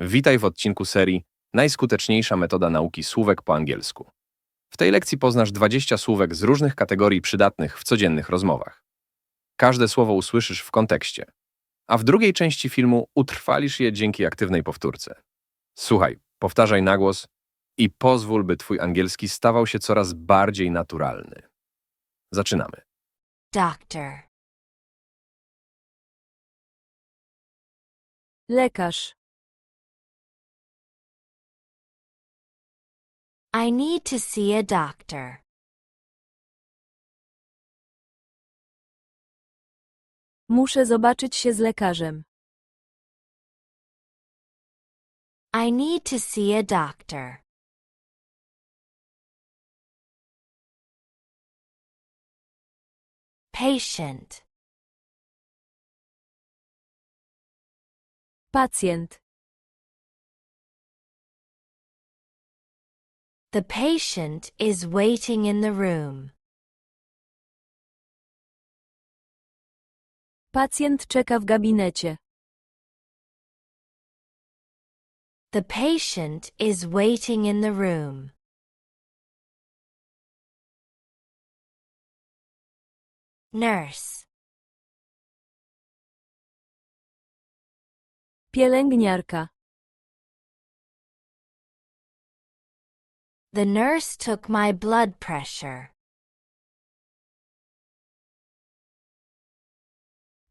Witaj w odcinku serii Najskuteczniejsza metoda nauki słówek po angielsku. W tej lekcji poznasz 20 słówek z różnych kategorii przydatnych w codziennych rozmowach. Każde słowo usłyszysz w kontekście, a w drugiej części filmu utrwalisz je dzięki aktywnej powtórce. Słuchaj, powtarzaj na głos i pozwól, by twój angielski stawał się coraz bardziej naturalny. Zaczynamy. Doctor, Lekarz. I need to see a doctor. Muszę zobaczyć się z lekarzem. I need to see a doctor. Patient, Pacjent. the patient is waiting in the room. Pacjent czeka w gabinecie. The patient is waiting in the room. Nurse, Pielęgniarka. the nurse took my blood pressure.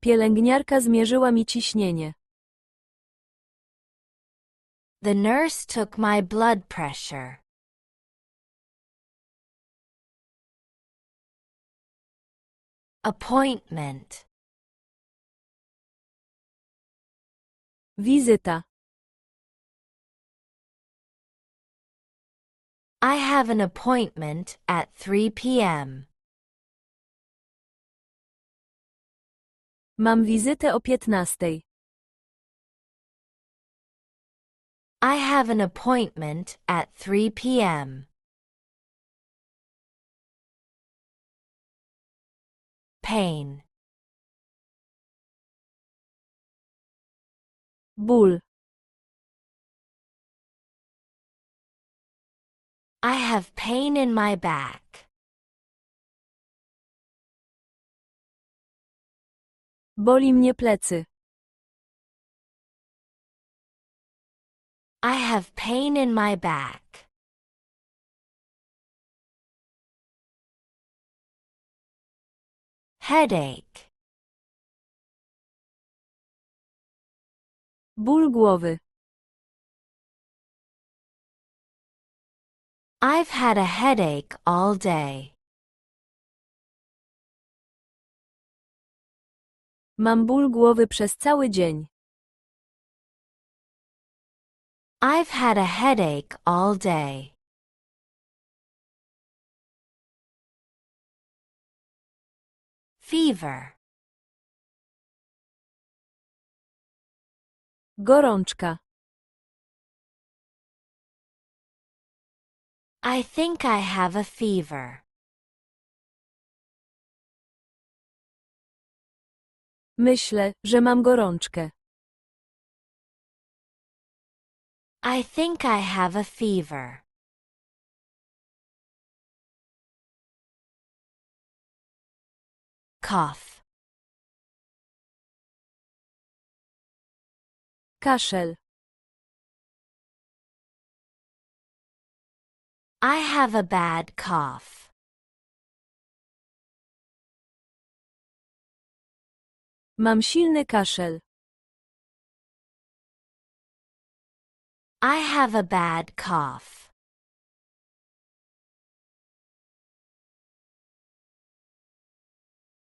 Pielęgniarka zmierzyła mi ciśnienie. The nurse took my blood pressure. Appointment, Wizyta. I have an appointment at 3 p.m. Mam wizytę o 15:00. I have an appointment at 3 p.m. Pain, Ból. I have pain in my back. Boli mnie plecy. I have pain in my back. Headache, Ból głowy. I've had a headache all day. Mam ból głowy przez cały dzień. I've had a headache all day. Fever, Gorączka. I think I have a fever. Myślę, że mam gorączkę. I think I have a fever. Cough, Kaszel. I have a bad cough. Mam silny kaszel. I have a bad cough.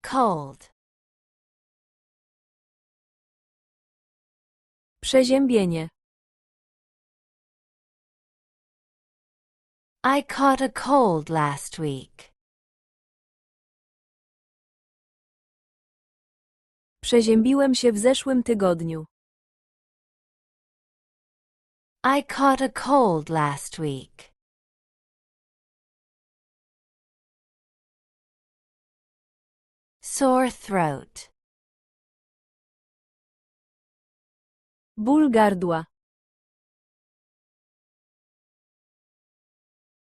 Cold, Przeziębienie. I caught a cold last week. Przeziębiłem się w zeszłym tygodniu. I caught a cold last week. Sore throat, Ból gardła.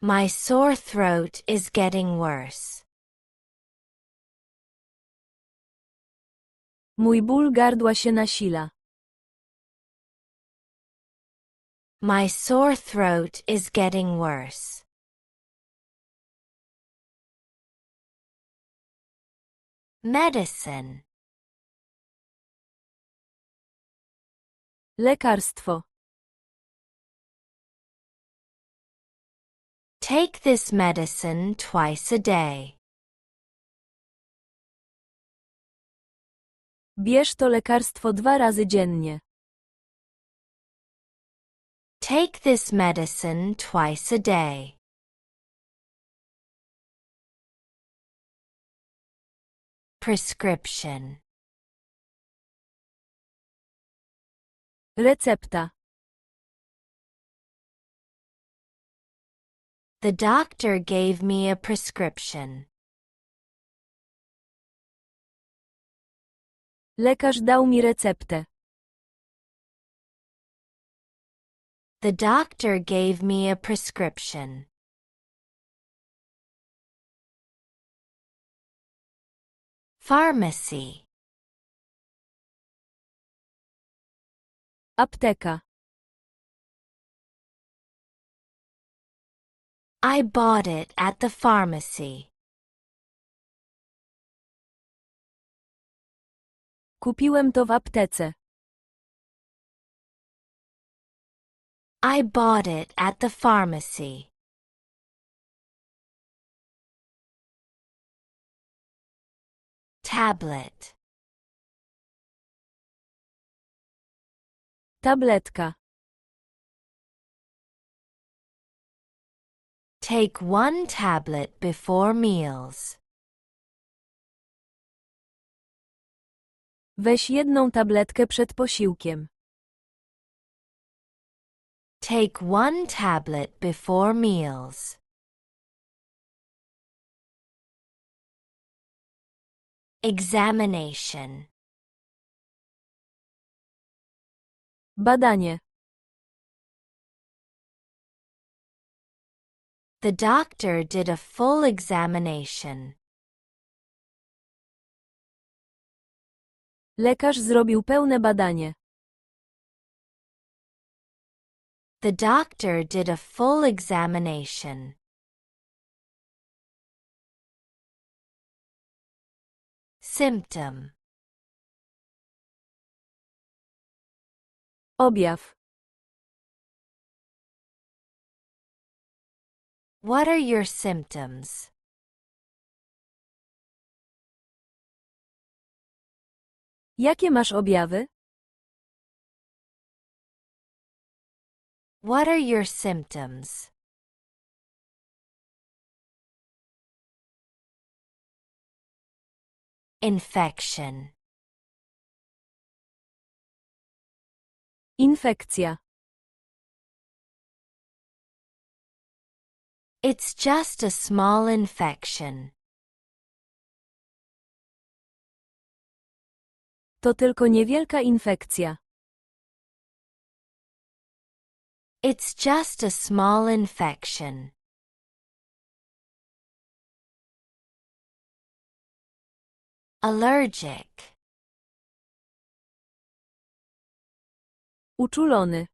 My sore throat is getting worse. Mój ból gardła się nasila. My sore throat is getting worse. Medicine. Lekarstwo. Take this medicine twice a day. Bierz to lekarstwo 2 razy dziennie. Take this medicine twice a day. Prescription. Recepta. The doctor gave me a prescription. Lekarz dał mi receptę. The doctor gave me a prescription. Pharmacy. Apteka. I bought it at the pharmacy. Kupiłem to w aptece. I bought it at the pharmacy. Tablet. Tabletka. Take one tablet before meals. Weź jedną tabletkę przed posiłkiem. Take one tablet before meals. Examination. Badanie. The doctor did a full examination. Lekarz zrobił pełne badanie. The doctor did a full examination. Symptom. Objaw. What are your symptoms? Jakie masz objawy? What are your symptoms? Infection. Infekcja. It's just a small infection. To tylko niewielka infekcja. It's just a small infection. Allergic. Uczulony.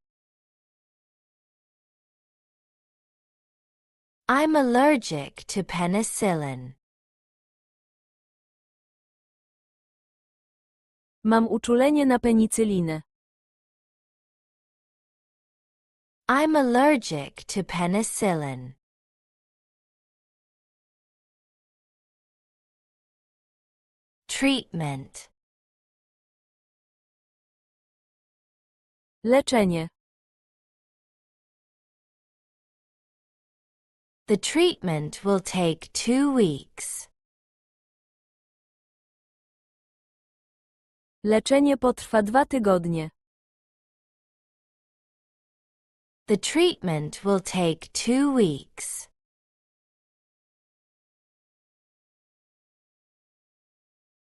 I'm allergic to penicillin. Mam uczulenie na penicylinę. I'm allergic to penicillin. Treatment. Leczenie. The treatment will take 2 weeks. Leczenie potrwa 2 tygodnie. The treatment will take 2 weeks.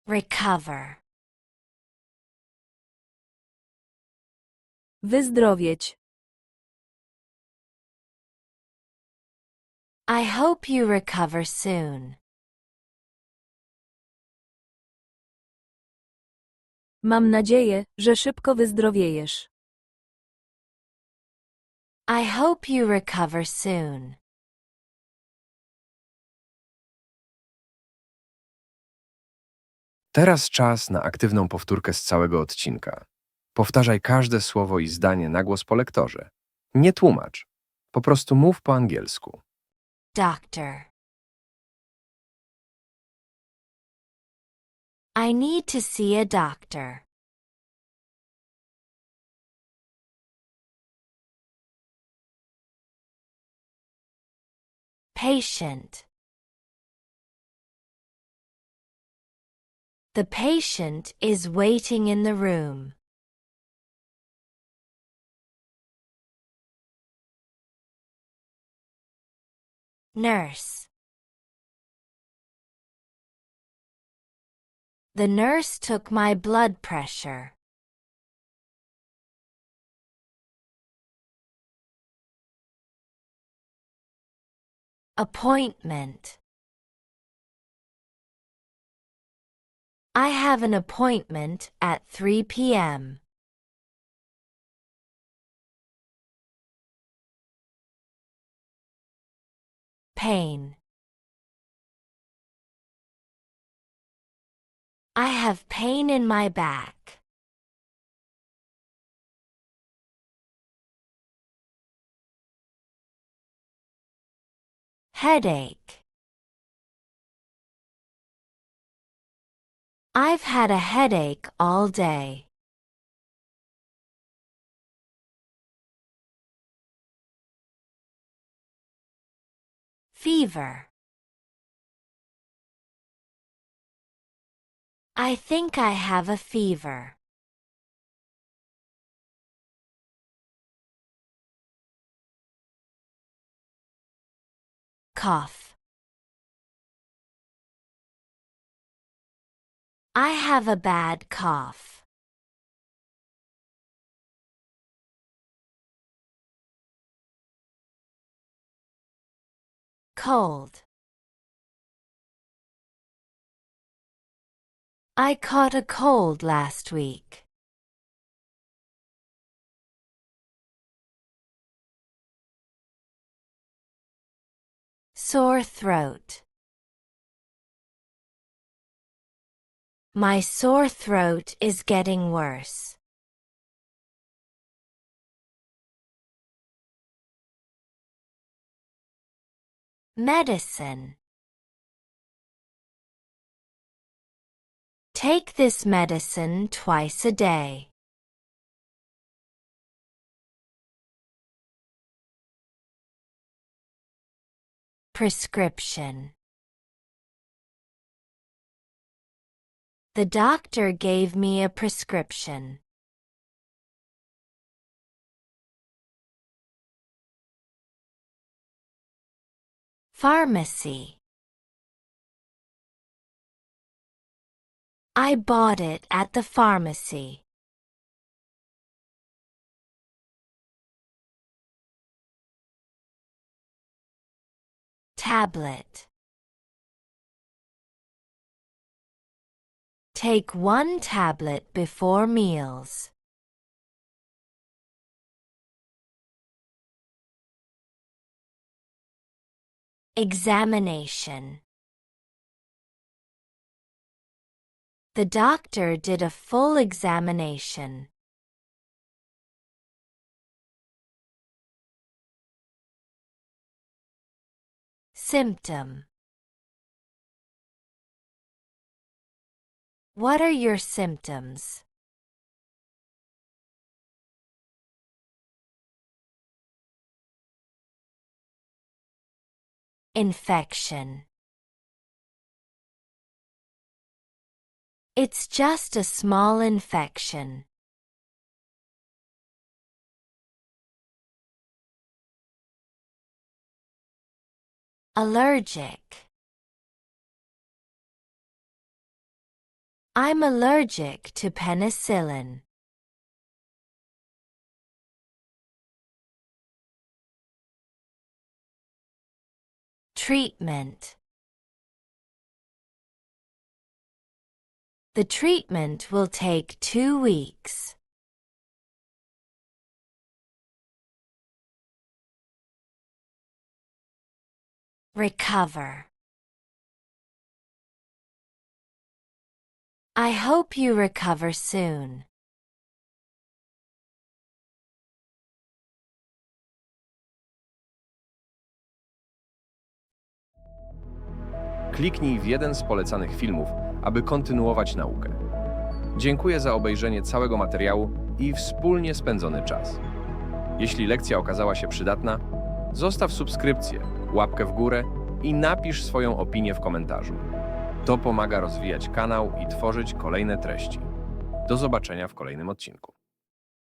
Recover. Wyzdrowieć. I hope you recover soon. Mam nadzieję, że szybko wyzdrowiejesz. I hope you recover soon. Teraz czas na aktywną powtórkę z całego odcinka. Powtarzaj każde słowo i zdanie na głos po lektorze. Nie tłumacz. Po prostu mów po angielsku. Doctor. I need to see a doctor. Patient. The patient is waiting in the room. Nurse. The nurse took my blood pressure. Appointment. I have an appointment at 3 p.m. Pain. I have pain in my back. Headache. I've had a headache all day. Fever. I think I have a fever. Cough. I have a bad cough. Cold. I caught a cold last week. Sore throat. My sore throat is getting worse. Medicine. Take this medicine twice a day. Prescription. The doctor gave me a prescription. Pharmacy. I bought it at the pharmacy. Tablet. Take one tablet before meals. Examination. The doctor did a full examination. Symptom. What are your symptoms? Infection. It's just a small infection. Allergic. I'm allergic to penicillin. Treatment. The treatment will take 2 weeks. Recover. I hope you recover soon. Kliknij w jeden z polecanych filmów, aby kontynuować naukę. Dziękuję za obejrzenie całego materiału i wspólnie spędzony czas. Jeśli lekcja okazała się przydatna, zostaw subskrypcję, łapkę w górę i napisz swoją opinię w komentarzu. To pomaga rozwijać kanał i tworzyć kolejne treści. Do zobaczenia w kolejnym odcinku.